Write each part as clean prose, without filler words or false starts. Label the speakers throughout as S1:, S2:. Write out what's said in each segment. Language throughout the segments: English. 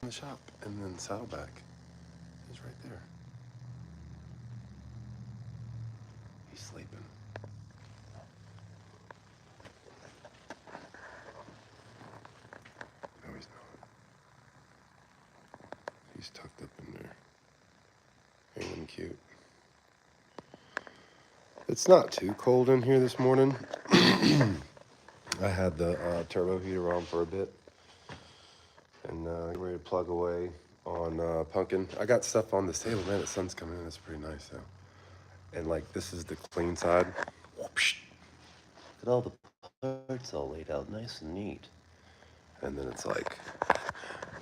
S1: in the shop, and then Saddleback is right there. He's sleeping. No, he's not. He's tucked up in there, hanging cute. It's not too cold in here this morning. I had the turbo heater on for a bit, and ready to plug away on Punkin. I got stuff on this table, man. The sun's coming in. It's pretty nice, though. And like, this is the clean side. Look at all the parts all laid out nice and neat. And then it's like,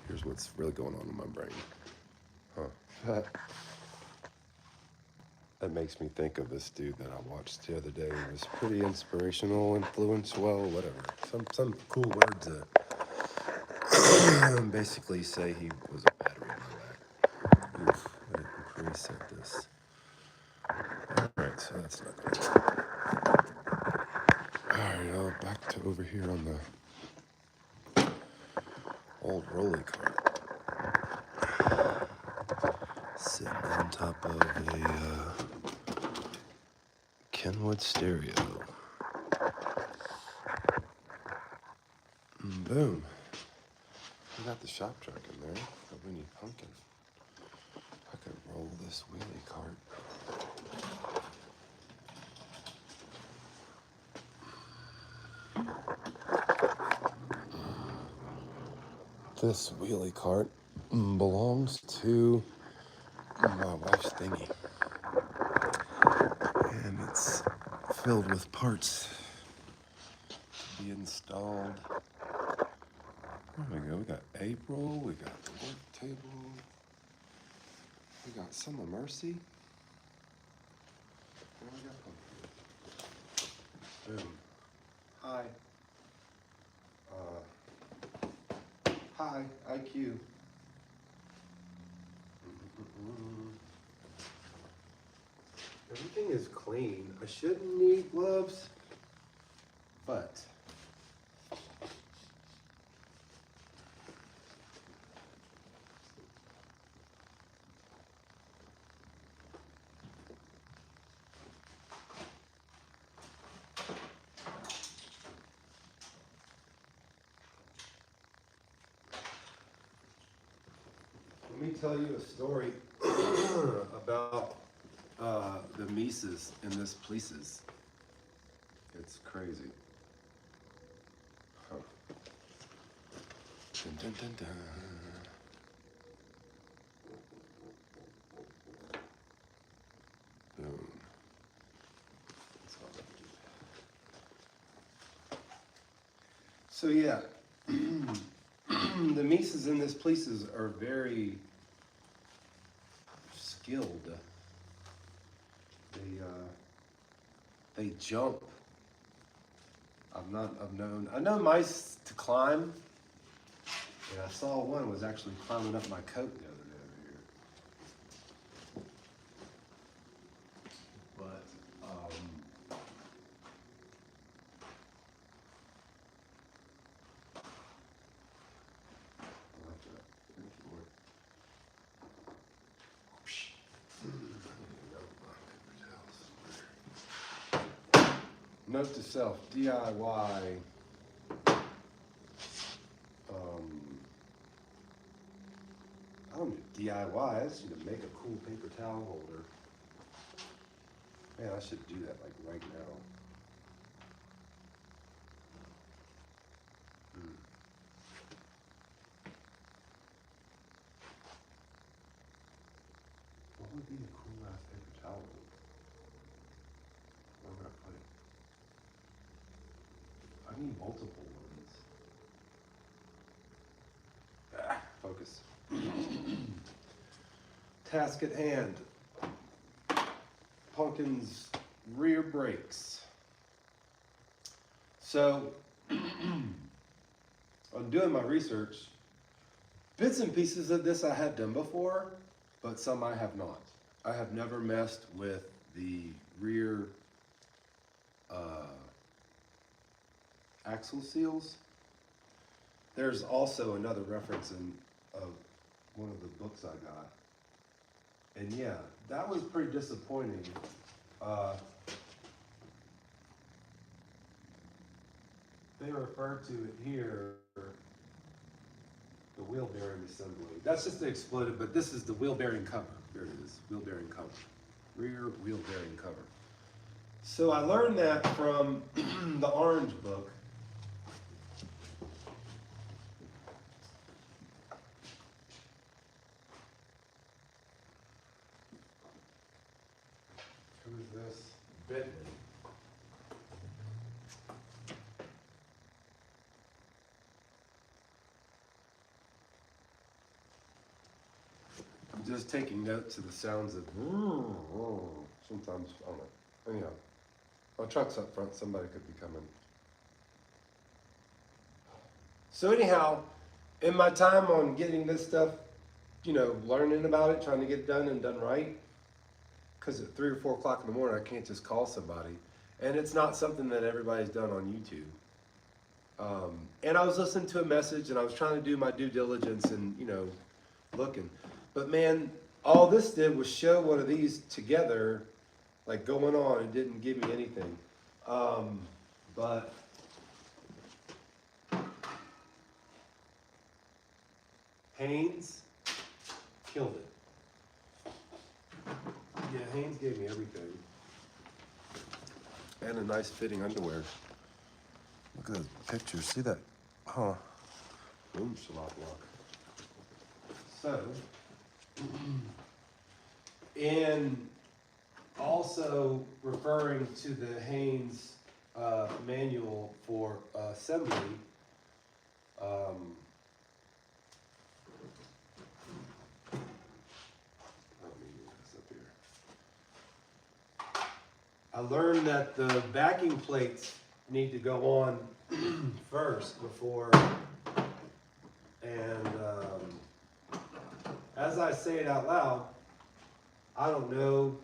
S1: here's what's really going on in my brain. Huh. That makes me think of this dude that I watched the other day. It was pretty inspirational, influential, whatever. Some cool words that basically say he was a battery in my back. Oof, I didn't preset this. Alright, so that's not good. Alright, back to over here on the old rolly cart. Sitting on top of a Kenwood stereo. Boom. We got the shop truck in there, but we need Punkin. I could roll this wheelie cart. This wheelie cart belongs to my wife's dinghy. And it's filled with parts to be installed. There we go. We got April. We got the work table. We got Summer Mercy. And we got Pumpkin. Boom. Hi. Hi, IQ. Everything is clean. I shouldn't need gloves, but let me tell you a story about the Mises in this Places. It's crazy. Huh. Dun, dun, dun, dun. Boom. That's all I do. So yeah, the Mises in this Places are very skilled. They jump. I know mice to climb, and I saw one was actually climbing up my coat the other day over here. But I like that. Thank you, Lord. Note to self, DIY. I don't do DIY, I just need to make a cool paper towel holder. Man, I should do that like right now. What would be a cool ass paper towel holder? Where would I put it? I need multiple ones. Focus. Task at hand. Punkin's rear brakes. So, I'm doing my research. Bits and pieces of this I have done before, but some I have not. I have never messed with the rear axle seals. There's also another reference in one of the books I got. And yeah, that was pretty disappointing. They refer to it here, the wheel bearing assembly. That's just the exploded, but this is the wheel bearing cover. There it is, wheel bearing cover. Rear wheel bearing cover. So I learned that from the orange book. Who is this? Bentley. I'm just taking notes of the sounds of sometimes, I don't know. Anyhow, my truck's up front, somebody could be coming. So anyhow, in my time on getting this stuff, you know, learning about it, trying to get it done and done right, because at 3 or 4 o'clock in the morning, I can't just call somebody. And it's not something that everybody's done on YouTube. And I was listening to a message and I was trying to do my due diligence and, you know, looking. But man, all this did was show one of these together, like going on. It didn't give me anything. But Haynes killed it. Yeah, Haynes gave me everything. And a nice fitting underwear. Look at those pictures. See that? Huh. Boom, shalot block. So, and also referring to the Haynes manual for assembly, I learned that the backing plates need to go on first before, and as I say it out loud, I don't know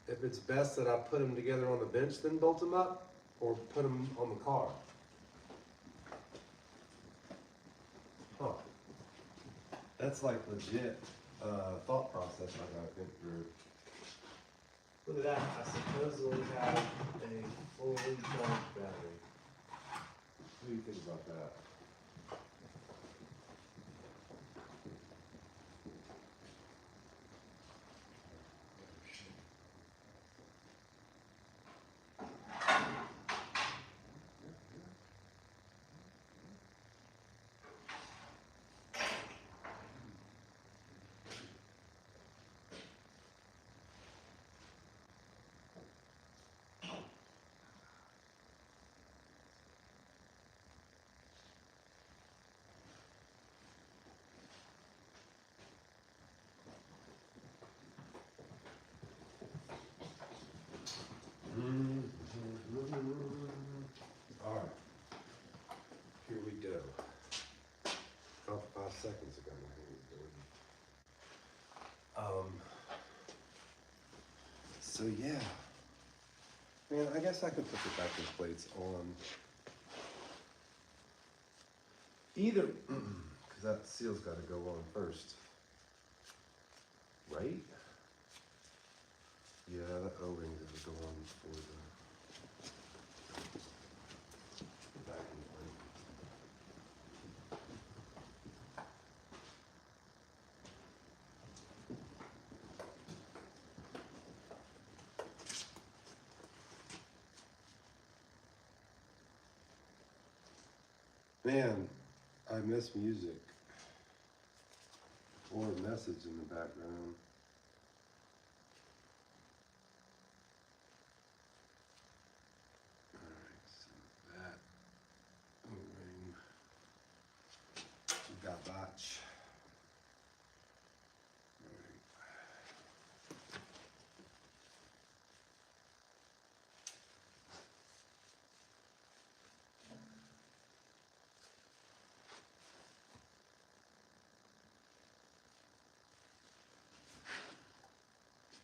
S1: if it's best that I put them together on the bench then bolt them up, or put them on the car. Huh. That's like legit thought process I got to think through.
S2: Look at that, I supposedly have a fully charged battery.
S1: What do you think about that? All right, here we go. About 5 seconds ago. So yeah, man, I guess I could put the backing plates on either, because that seal's got to go on first, right? Yeah, that O-ring doesn't go on for the backing plate. Man, I miss music or a message in the background. Alright, so that O-ring, we got botch.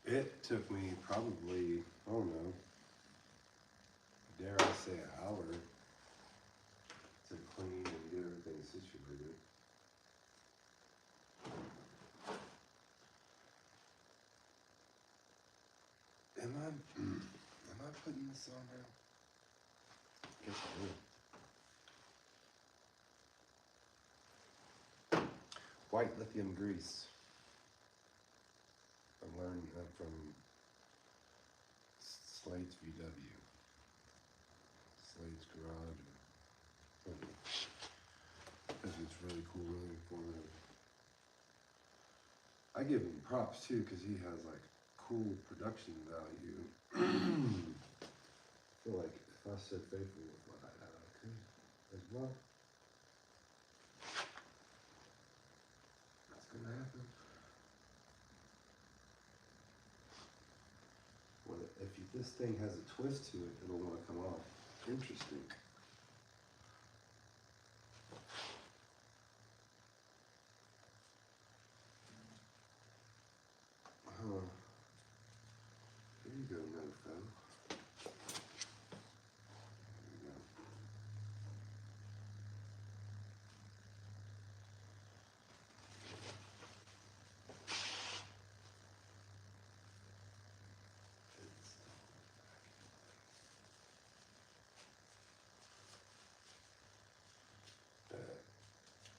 S1: It took me probably, I don't know, dare I say an hour to clean and get everything situated. Am I putting this on now? Guess I will. White lithium grease. I'm learning that from Slade's VW. Slade's Garage. Because it's really cool, really informative. I give him props too, because he has like cool production value. I feel like if I stood faithful with what I had, I could as well. That's gonna happen. Well, if this thing has a twist to it, it'll want to come off. Interesting. Huh. Here you go, mofo. There you go.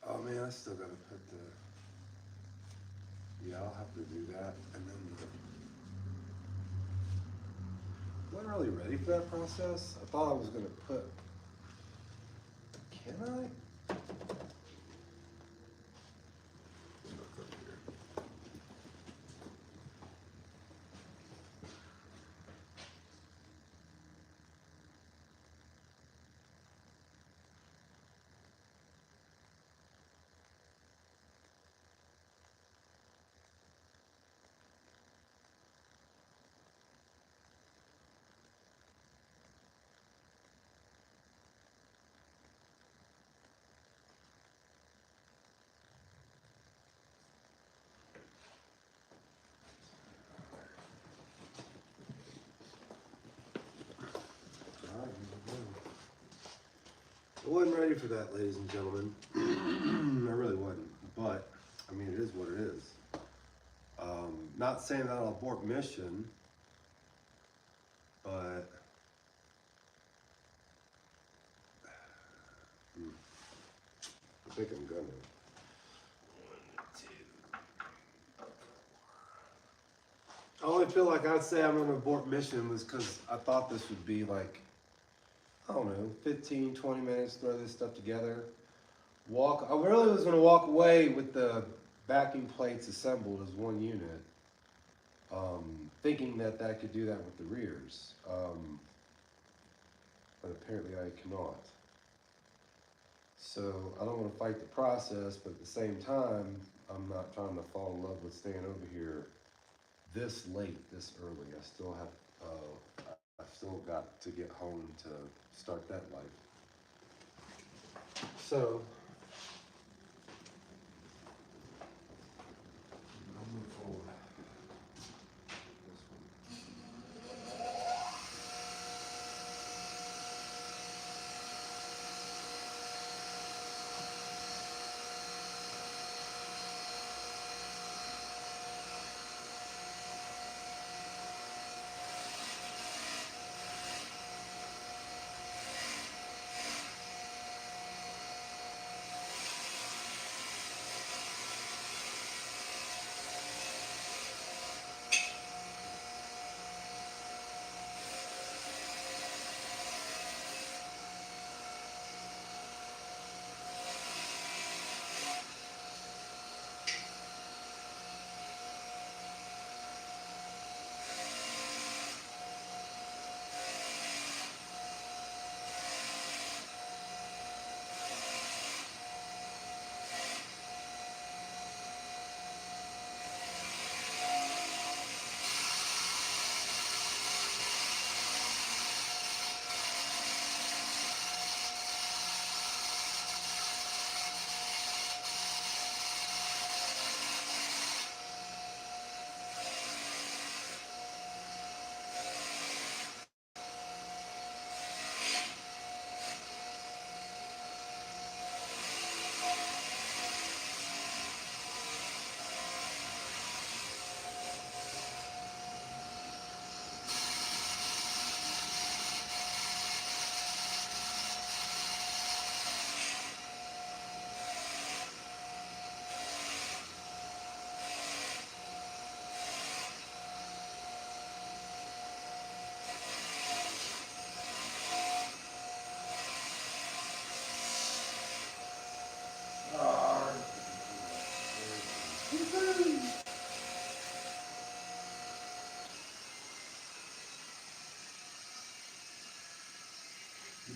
S1: Oh man, I still gotta put the. Yeah, I'll have to do that, and then. Wasn't really ready for that process. I thought I was gonna put. Can I? Look up here. All right, here we go. I wasn't ready for that, ladies and gentlemen. I really wasn't. But, I mean, it is what it is. Not saying that I'll abort mission, but I think I'm gonna. 1, 2. I only feel like I'd say I'm gonna abort mission was because I thought this would be like, I don't know, 15, 20 minutes, throw this stuff together. I really was gonna walk away with the backing plates assembled as one unit. Thinking that I could do that with the rears. But apparently I cannot. So I don't want to fight the process, but at the same time, I'm not trying to fall in love with staying over here this late, this early. I still have, I've still got to get home to start that life. So I'll move forward. This one.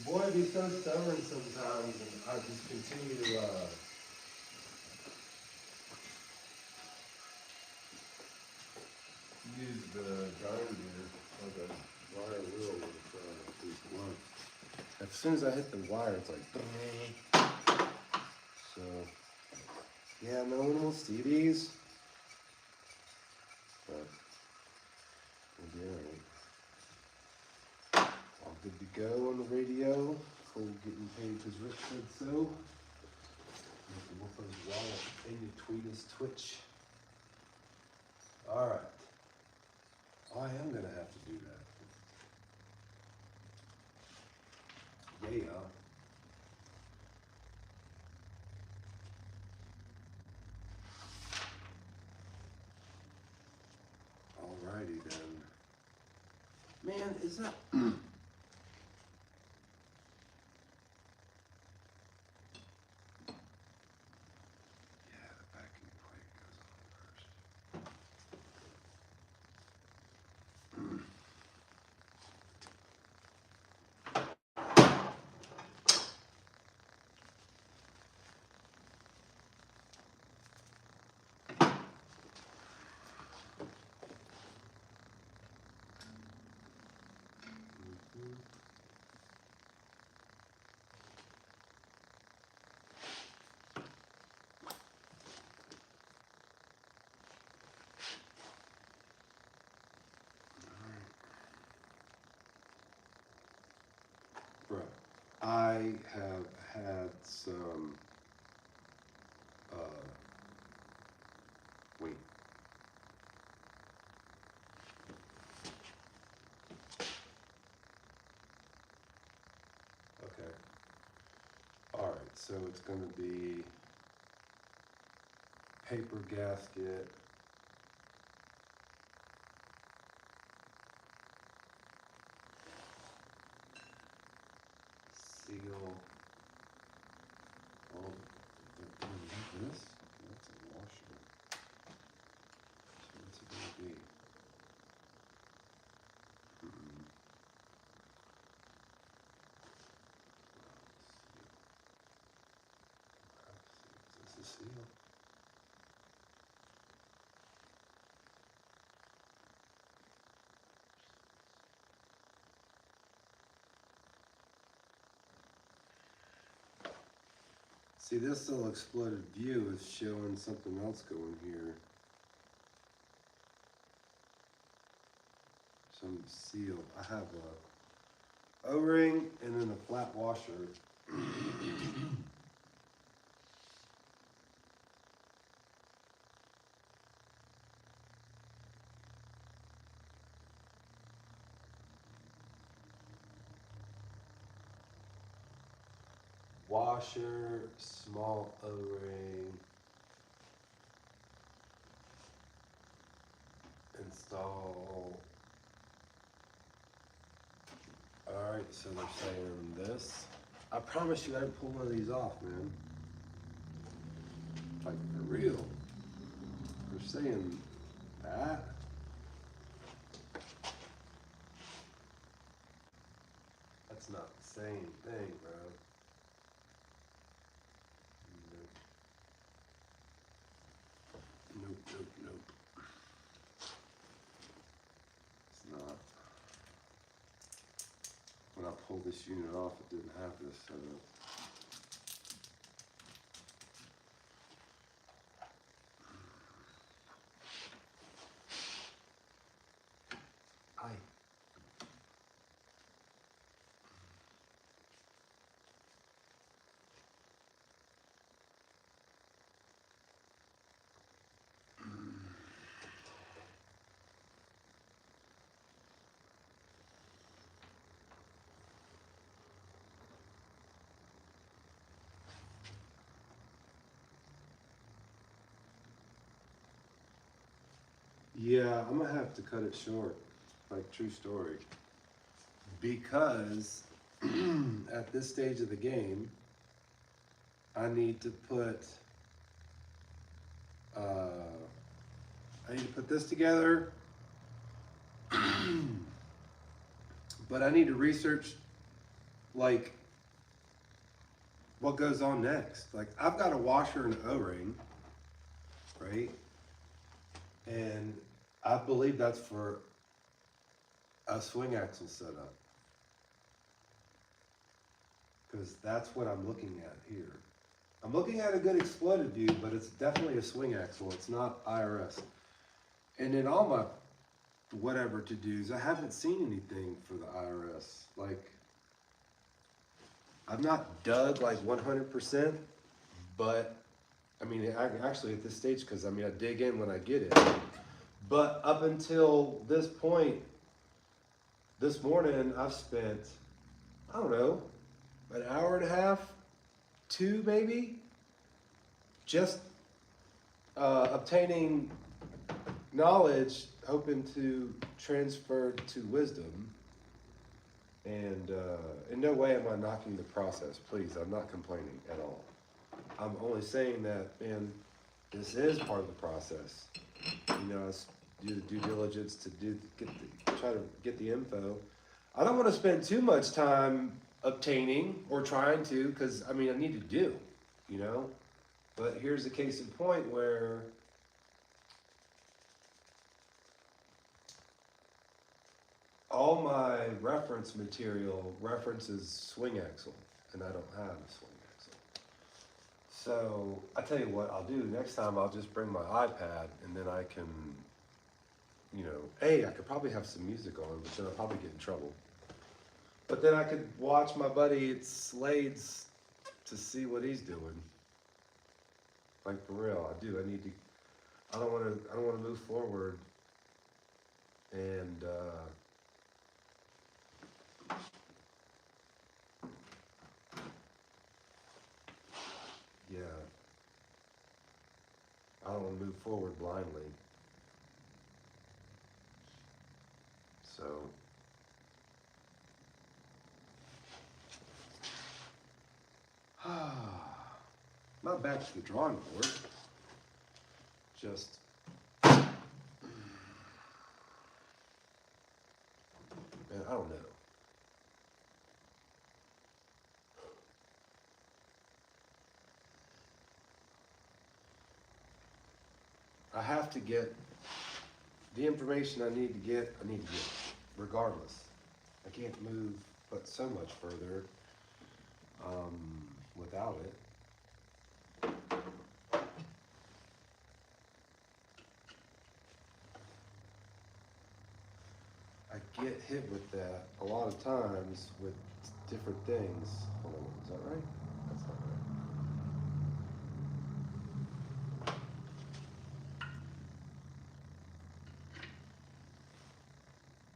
S1: Boy, I'd be so stubborn sometimes, and I just continue to, use the grinder or the wire wheel with, these gloves. As soon as I hit the wire, it's like, so, yeah, no one will see these, but we'll be alright. All good to go on the radio. Full getting paid because Rick said so. Make the Wolfo's wallet and you tweet us Twitch. Alright. I am gonna have to do that. Yeah. Alrighty then. Man, is that yeah, the backing plate goes on first. Bro, I have had some wait. Okay. Alright, so it's gonna be paper gasket. Seal. Oh, this? That's a washer. So what's it gonna be? Mm-mm. Is this a seal? See, this little exploded view is showing something else going here. Some seal. I have a O-ring and then a flat washer. Washer, small O-ring. Install. Alright, so they're saying this. I promise you I didn't pull one of these off, man. Like, for real. They're saying that. That's not the same thing, bro. Nope. Nope. It's not. When I pulled this unit off, it didn't have this set up. Yeah, I'm gonna have to cut it short, like true story. Because at this stage of the game, I need to put this together. But I need to research like what goes on next. Like, I've got a washer and an O-ring, right? And I believe that's for a swing axle setup. Because that's what I'm looking at here. I'm looking at a good exploited view, but it's definitely a swing axle. It's not IRS. And in all my whatever to-dos, I haven't seen anything for the IRS. Like, I've not dug like 100%, but I mean, actually at this stage, because I mean, I dig in when I get it. But up until this point, this morning, I've spent, I don't know, an hour and a half, two maybe, just obtaining knowledge, hoping to transfer to wisdom. And in no way am I knocking the process. Please, I'm not complaining at all. I'm only saying that, man, this is part of the process. You know, I do the due diligence to try to get the info. I don't want to spend too much time obtaining or trying to, because I mean, I need to do, you know. But here's the case in point where all my reference material references swing axle, and I don't have a swing axle. So I tell you what I'll do next time. I'll just bring my iPad, and then I can, you know, I could probably have some music on, but then I'll probably get in trouble. But then I could watch my buddy Slade's to see what he's doing. Like, for real, I do. I don't want to move forward and yeah, I don't want to move forward blindly. So not back to the drawing board. Just man, I don't know. I have to get the information I need to get, regardless. I can't move but so much further without it. I get hit with that a lot of times with different things. Hold on, is that right? That's not right.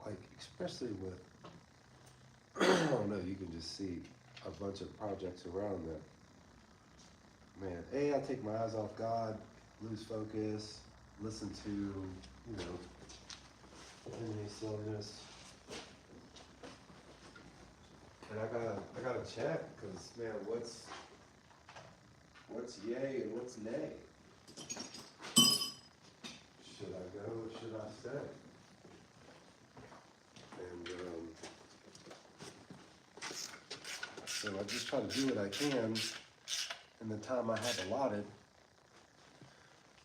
S1: Like, especially with, I don't know, you can just see a bunch of projects around that. Man, I take my eyes off God, lose focus, listen to, you know, any silliness. And I gotta check, cause man, what's yay and what's nay? Should I go or should I stay? And so I just try to do what I can in the time I have allotted.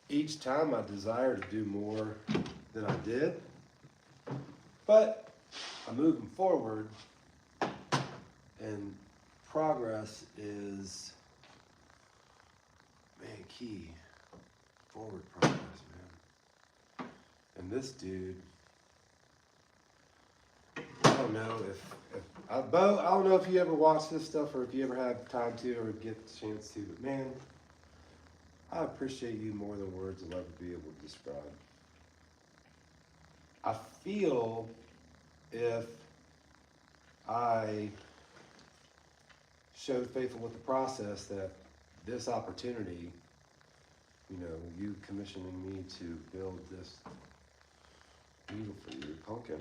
S1: Each time I desire to do more than I did, but I'm moving forward, and progress is, man, key. Forward progress, man. And this dude, I don't know if Bo, I don't know if you ever watch this stuff or if you ever have time to or get the chance to, but man, I appreciate you more than words will ever be able to describe. I feel if I showed faithful with the process that this opportunity, you know, you commissioning me to build this beautiful pumpkin,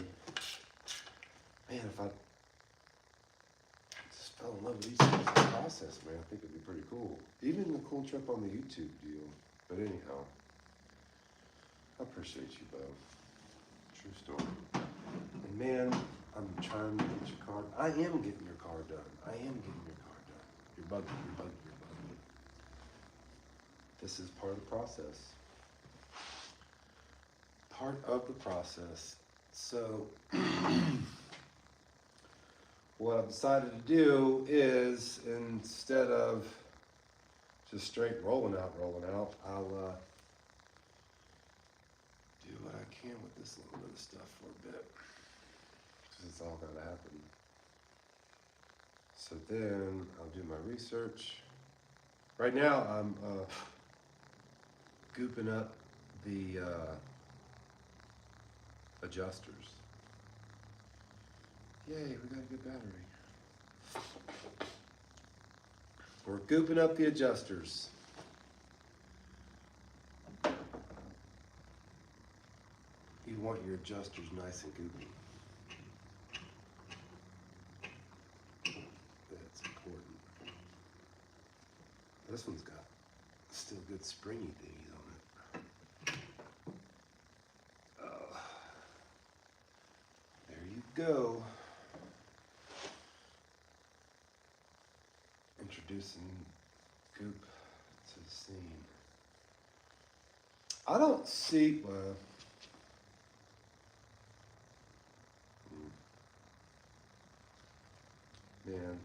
S1: man, if I just fell in love with each piece of the process, man, I think it'd be pretty cool. Even the cool trip on the YouTube deal. But anyhow, I appreciate you, Bo. True story. And man, I'm trying to get your car. I am getting your car done. I am getting your car done. You're bugging, you're bugging, you're bugging. This is part of the process. Part of the process. So, what I've decided to do is, instead of just straight rolling out, I'll do what I can with this little bit of stuff for a bit. Because it's all gotta happen. So then I'll do my research. Right now I'm gooping up the adjusters. Yay, we got a good battery. We're gooping up the adjusters. You want your adjusters nice and goopy. That's important. This one's got still good springy thingies on it. There you go. Introducing goop to the scene. I don't see, well, man,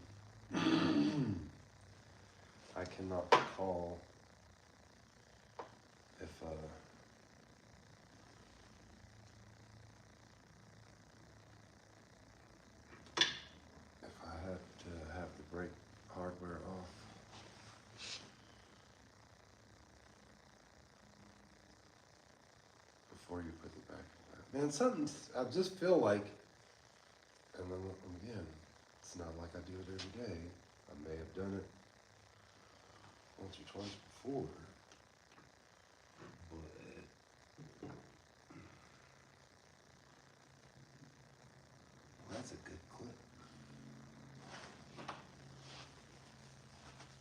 S1: I cannot recall if I have to have the brake hardware off before you put it back in. Man, I just feel like, and then again, it's not like I do it every day. I may have done it once or twice before, but that's a good clip.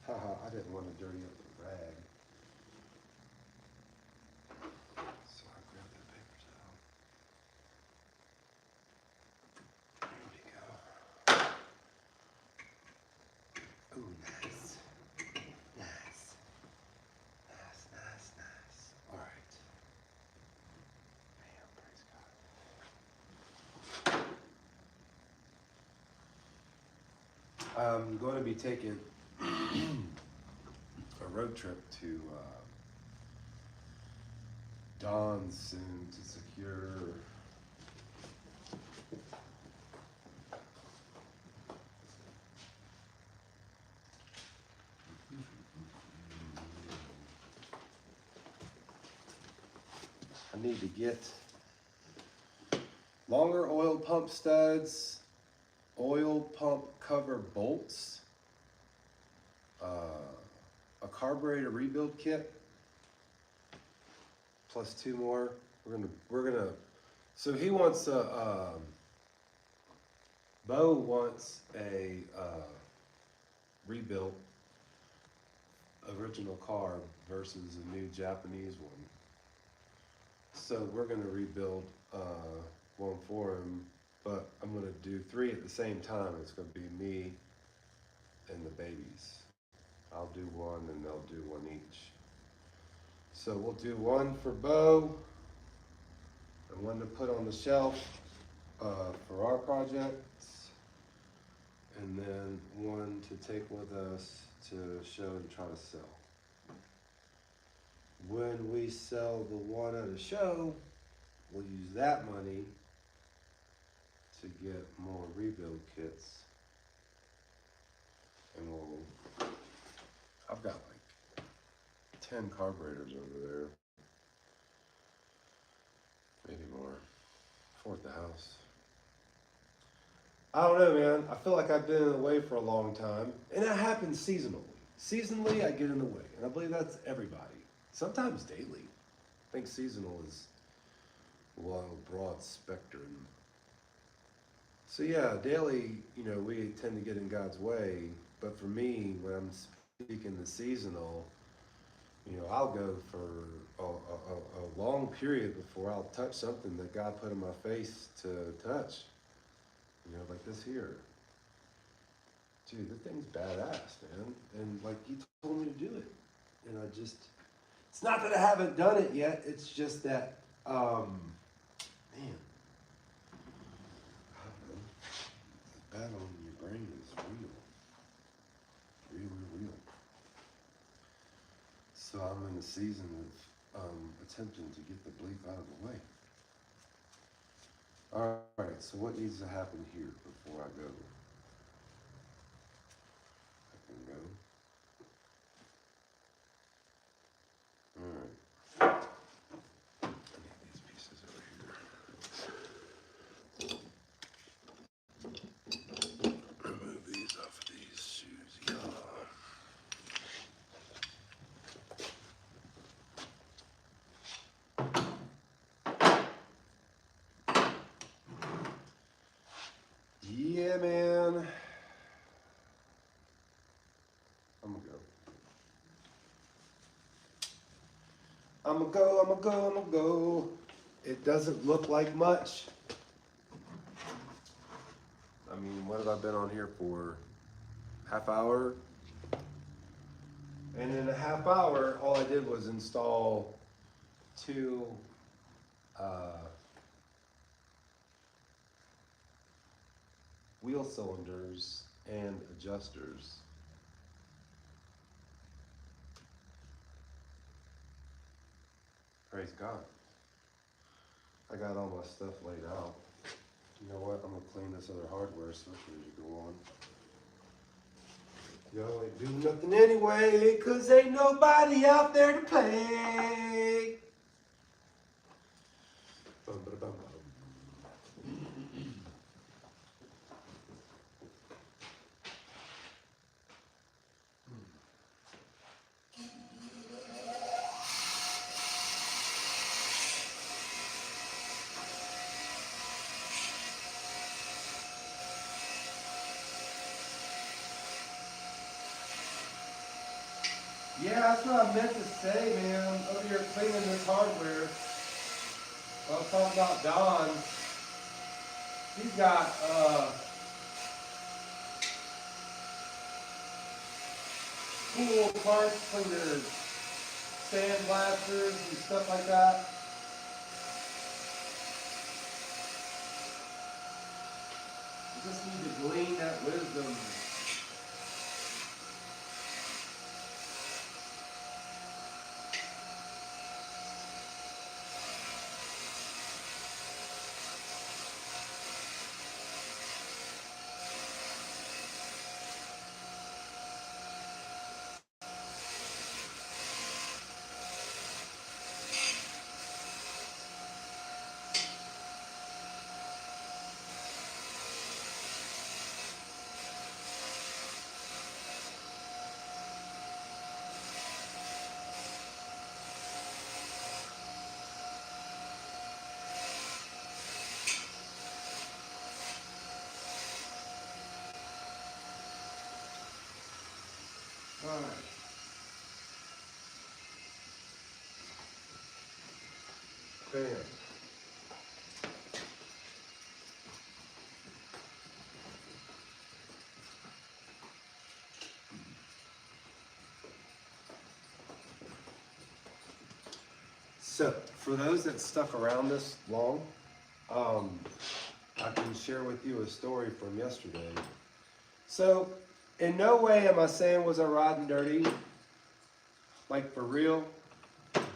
S1: Haha, I didn't want to dirty up the rag. So I grabbed that paper towel. There we go. Ooh, nice. Nice. Nice, nice, nice. All right. Man, praise God. I'm going to be taking a road trip to Dawn soon to secure I need to get longer oil pump studs, oil pump cover bolts, a carburetor rebuild kit, plus 2 more. We're gonna. So he wants Bo wants a rebuilt original car versus a new Japanese one. So we're gonna rebuild one for him, but I'm gonna do 3 at the same time. It's gonna be me and the babies. I'll do one and they'll do one each. So we'll do one for Bo and one to put on the shelf for our projects, and then one to take with us to show and try to sell. When we sell the one at a show, we'll use that money to get more rebuild kits. And I've got like 10 carburetors over there. Maybe more. 4 at the house. I don't know, man. I feel like I've been in the way for a long time. And that happens seasonally. Seasonally, I get in the way. And I believe that's everybody. Sometimes daily. I think seasonal is a broad spectrum. So yeah, daily, we tend to get in God's way. But for me, when I'm speaking the seasonal, I'll go for a long period before I'll touch something that God put in my face to touch. Like this here. dude, the thing's badass, man. And like he told me to do it, and I just, it's not that I haven't done it yet. It's just that, man, I don't know. The battle in your brain is real, real. So I'm in the season of attempting to get the bleep out of the way. All right, so what needs to happen here before I go? I can go. All right. I need these pieces over here. Remove these off of these shoes, y'all. Yeah, man. I'm gonna go. It doesn't look like much. I mean, what have I been on here for? Half hour? And in a half hour, all I did was install two wheel cylinders and adjusters. Praise God. I got all my stuff laid out. You know what? I'm gonna clean this other hardware switcher as you go on. Y'all ain't doing nothing anyway, 'cause ain't nobody out there to play. Bum, ba, bum, bum. Yeah, that's what I meant to say, man. Over here cleaning this hardware. I was talking about Don. He's got pool parts cleaners, sandblasters and stuff like that. You just need to glean that wisdom. All right. Bam. So, for those that stuck around this long, I can share with you a story from yesterday. So, in no way am I saying was I riding dirty, like for real,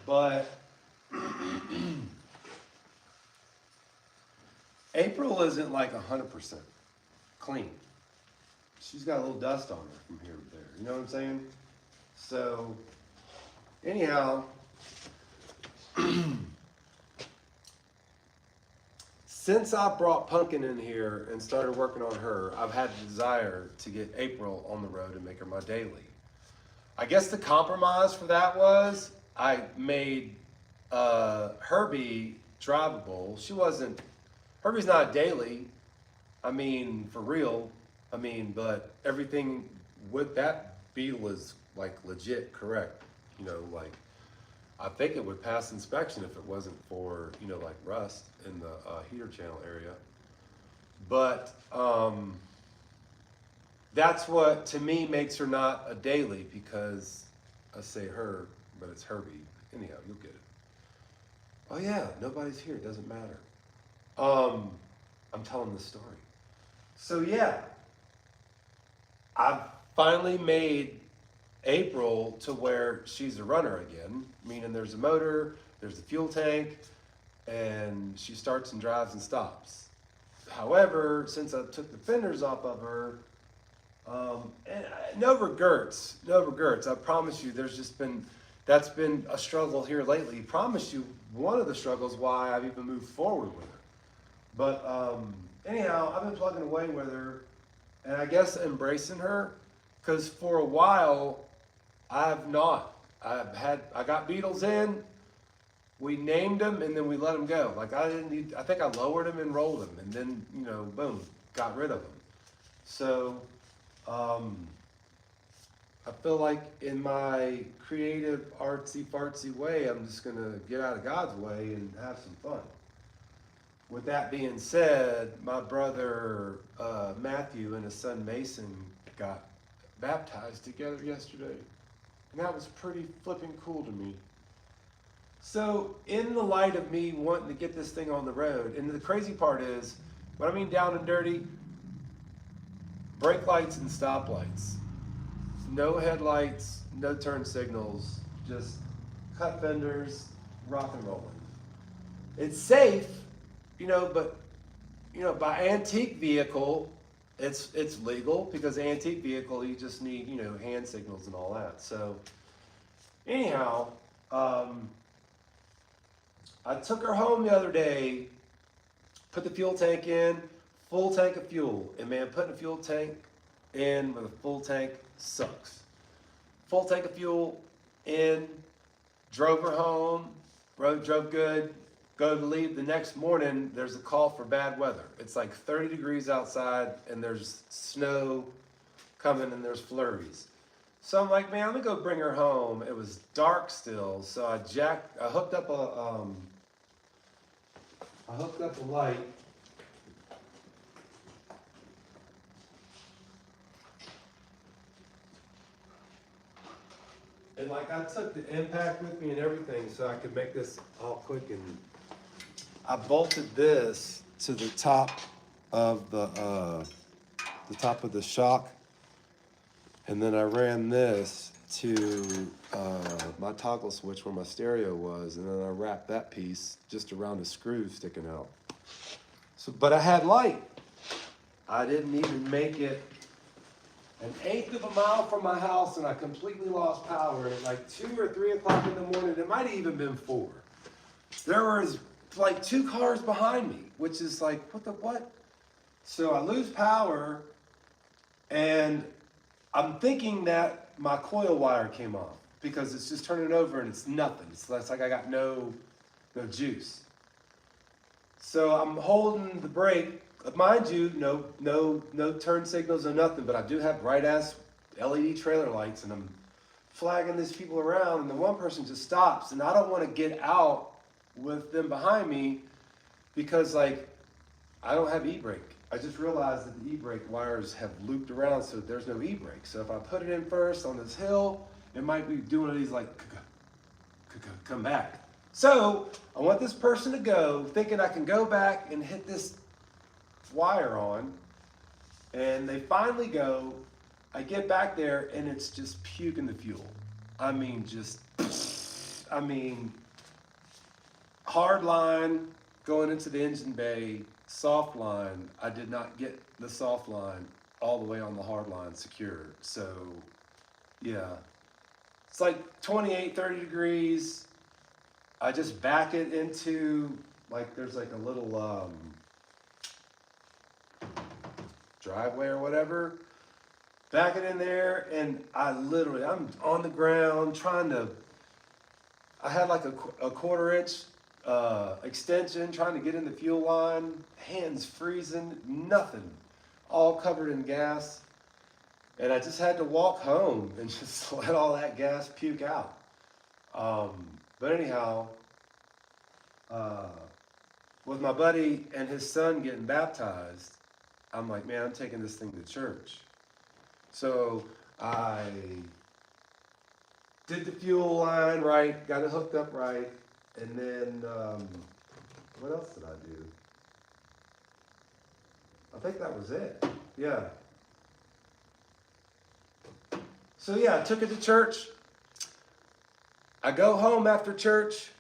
S1: but April isn't like 100% clean. She's got a little dust on her from here to there. You know what I'm saying? So, anyhow, since I brought Punkin in here and started working on her, I've had the desire to get April on the road and make her my daily. I guess the compromise for that was I made Herbie drivable. Herbie's not a daily. I mean, for real. I mean, but everything with that beetle is like legit correct. You know, like I think it would pass inspection if it wasn't for, you know, like rust in the heater channel area. But that's what to me makes her not a daily, because I say her, but it's Herbie. Anyhow, you'll get it. Oh yeah, nobody's here. It doesn't matter. Um, I'm telling the story. So yeah, I've finally made April to where she's a runner again, meaning there's a motor, there's a fuel tank, and she starts and drives and stops. However, since I took the fenders off of her, no regrets, no regrets. I promise you, that's been a struggle here lately. Promise you, one of the struggles why I've even moved forward with her. But anyhow, I've been plugging away with her, and I guess embracing her, because for a while, I've not. I got beetles in. We named them and then we let them go. Like I didn't need. I think I lowered them and rolled them, and then boom, got rid of them. So, I feel like in my creative, artsy fartsy way, I'm just gonna get out of God's way and have some fun. With that being said, my brother Matthew and his son Mason got baptized together yesterday. And that was pretty flipping cool to me. So, in the light of me wanting to get this thing on the road, and the crazy part is, what I mean down and dirty, brake lights and stop lights. No headlights, no turn signals, just cut fenders, rock and rolling. It's safe, but by antique vehicle, it's legal, because antique vehicle you just need hand signals and all that. So anyhow, I took her home the other day, put the fuel tank in, full tank of fuel, and man, putting a fuel tank in with a full tank sucks. Full tank of fuel in, drove her home, drove good. Go to leave the next morning, there's a call for bad weather. It's like 30 degrees outside and there's snow coming and there's flurries. So I'm like, man, I'm gonna go bring her home. It was dark still, so I hooked up a light. And like I took the impact with me and everything so I could make this all quick, and I bolted this to the top of the shock, and then I ran this to my toggle switch where my stereo was, and then I wrapped that piece just around a screw sticking out. So, but I had light. I didn't even make it an eighth of a mile from my house, and I completely lost power. And at like 2 or 3 o'clock in the morning, it might have even been 4. There was like 2 cars behind me, which is like, what? So I lose power, and I'm thinking that my coil wire came off, because it's just turning over and it's nothing. It's like I got no juice. So I'm holding the brake. Mind you, no turn signals or nothing, but I do have bright ass LED trailer lights, and I'm flagging these people around, and the one person just stops, and I don't want to get out with them behind me, because like I don't have e-brake. I just realized that the e-brake wires have looped around, so there's no e-brake. So if I put it in first on this hill, it might be doing one of these like come back. So I want this person to go, thinking I can go back and hit this wire on, and they finally go. I get back there and it's just puking the fuel. I mean, hard line going into the engine bay, soft line. I did not get the soft line all the way on the hard line secured. So yeah, it's like 28, 30 degrees. I just back it into, like, there's like a little driveway or whatever. Back it in there, and I'm on the ground I had like a 1/4 inch extension trying to get in the fuel line, hands freezing, nothing, all covered in gas. And I just had to walk home and just let all that gas puke out. But anyhow, with my buddy and his son getting baptized, I'm like, man, I'm taking this thing to church. So I did the fuel line right, got it hooked up right, and then what else did I do? I think that was it. Yeah. So yeah, I took it to church. I go home after church.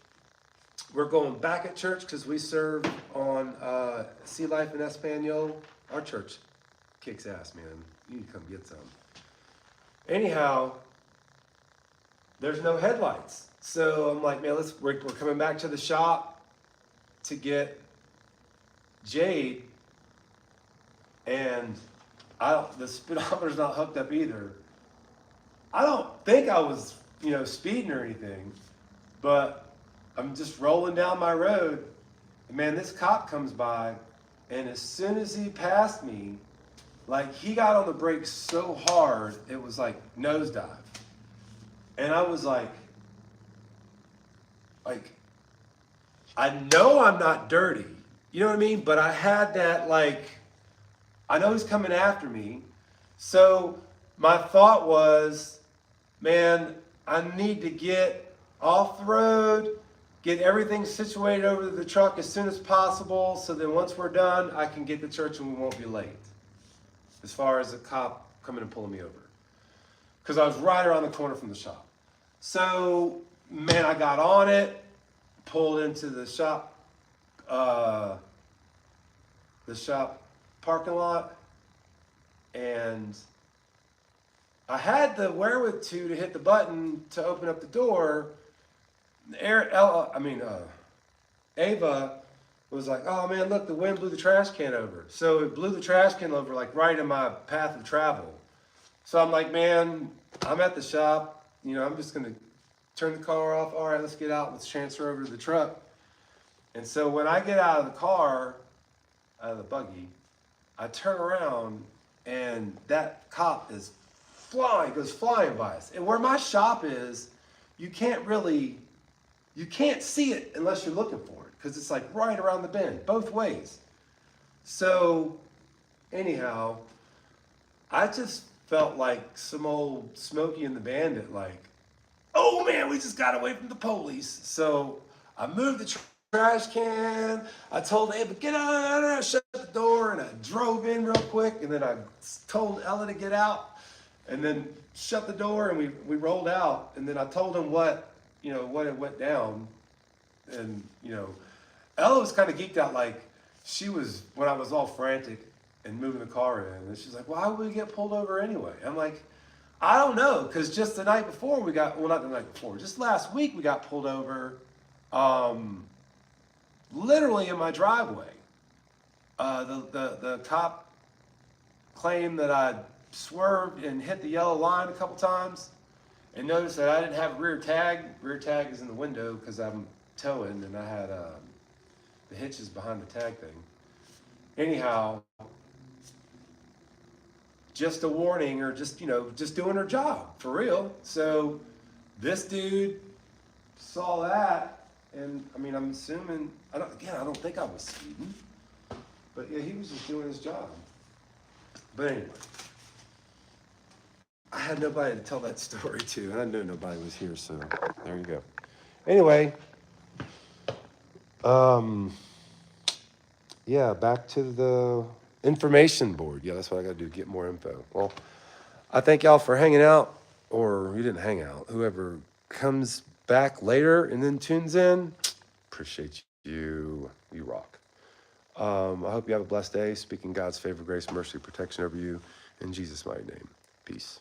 S1: We're going back at church because we serve on Sea Life in Espanol. Our church kicks ass, man. You need to come get some. Anyhow, there's no headlights. So I'm like, man, we're coming back to the shop to get Jade, and the speedometer's not hooked up either. I don't think I was, speeding or anything, but I'm just rolling down my road, and man, this cop comes by, and as soon as he passed me, like he got on the brakes so hard, it was like nosedive. And I was like, I know I'm not dirty, you know what I mean? But I had that I know he's coming after me. So my thought was, man, I need to get off the road, get everything situated over to the truck as soon as possible, so then once we're done, I can get to church and we won't be late. As far as the cop coming and pulling me over. Because I was right around the corner from the shop. So, man, I got on it, pulled into the shop parking lot, and I had the wherewithal to hit the button to open up the door. Ava was like, oh man, look, the wind blew the trash can over. So it blew the trash can over right in my path of travel. So I'm like, man, I'm at the shop. I'm just going to turn the car off. All right, let's get out. Let's transfer over to the truck. And so when I get out of the car, out of the buggy, I turn around and that cop goes flying by us. And where my shop is, you can't see it unless you're looking for it because it's right around the bend, both ways. So anyhow, I just felt like some old Smokey and the Bandit, oh man, we just got away from the police. So I moved the trash can. I told Ava, get out of there, shut the door, and I drove in real quick, and then I told Ella to get out, and then shut the door, and we rolled out, and then I told him what it went down, and Ella was kind of geeked out, she was, when I was all frantic and moving the car in, and she's like, why would we get pulled over anyway? I'm like, I don't know, because just the night before not the night before, just last week we got pulled over, literally in my driveway. The cop claimed that I swerved and hit the yellow line a couple times, and noticed that I didn't have a rear tag. Rear tag is in the window because I'm towing, and I had the hitches behind the tag thing. Anyhow, just a warning, or just doing her job for real. So this dude saw that, and I'm assuming I don't think I was speeding, but yeah, he was just doing his job. But anyway, I had nobody to tell that story to, and I knew nobody was here, so there you go. Anyway, yeah, back to the information board. Yeah, that's what I got to do, get more info. Well, I thank y'all for hanging out, or you didn't hang out. Whoever comes back later and then tunes in, appreciate you. You rock. I hope you have a blessed day. Speaking God's favor, grace, mercy, protection over you. In Jesus' mighty name. Peace.